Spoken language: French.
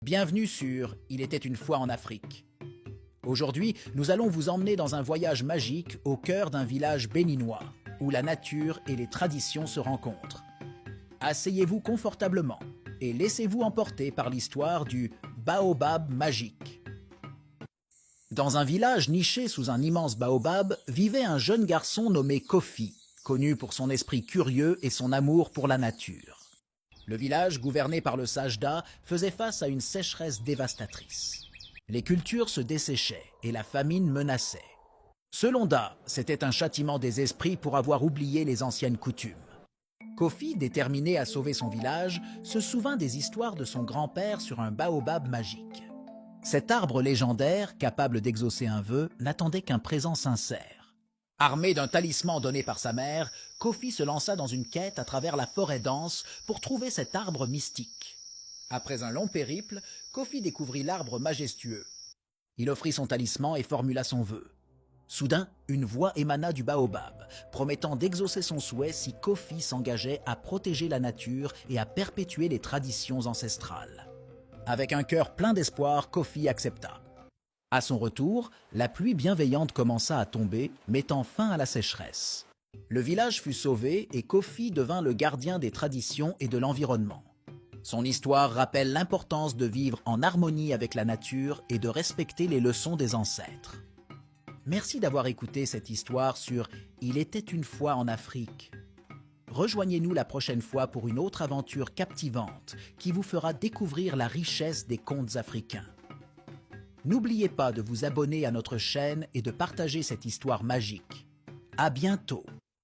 Bienvenue sur Il était une fois en Afrique. Aujourd'hui, nous allons vous emmener dans un voyage magique au cœur d'un village béninois, où la nature et les traditions se rencontrent. Asseyez-vous confortablement et laissez-vous emporter par l'histoire du baobab magique. Dans un village niché sous un immense baobab, vivait un jeune garçon nommé Kofi, connu pour son esprit curieux et son amour pour la nature. Le village, gouverné par le sage Da, faisait face à une sécheresse dévastatrice. Les cultures se desséchaient et la famine menaçait. Selon Da, c'était un châtiment des esprits pour avoir oublié les anciennes coutumes. Kofi, déterminé à sauver son village, se souvint des histoires de son grand-père sur un baobab magique. Cet arbre légendaire, capable d'exaucer un vœu, n'attendait qu'un présent sincère. Armé d'un talisman donné par sa mère, Kofi se lança dans une quête à travers la forêt dense pour trouver cet arbre mystique. Après un long périple, Kofi découvrit l'arbre majestueux. Il offrit son talisman et formula son vœu. Soudain, une voix émana du baobab, promettant d'exaucer son souhait si Kofi s'engageait à protéger la nature et à perpétuer les traditions ancestrales. Avec un cœur plein d'espoir, Kofi accepta. À son retour, la pluie bienveillante commença à tomber, mettant fin à la sécheresse. Le village fut sauvé et Kofi devint le gardien des traditions et de l'environnement. Son histoire rappelle l'importance de vivre en harmonie avec la nature et de respecter les leçons des ancêtres. Merci d'avoir écouté cette histoire sur « Il était une fois en Afrique ». Rejoignez-nous la prochaine fois pour une autre aventure captivante qui vous fera découvrir la richesse des contes africains. N'oubliez pas de vous abonner à notre chaîne et de partager cette histoire magique. À bientôt!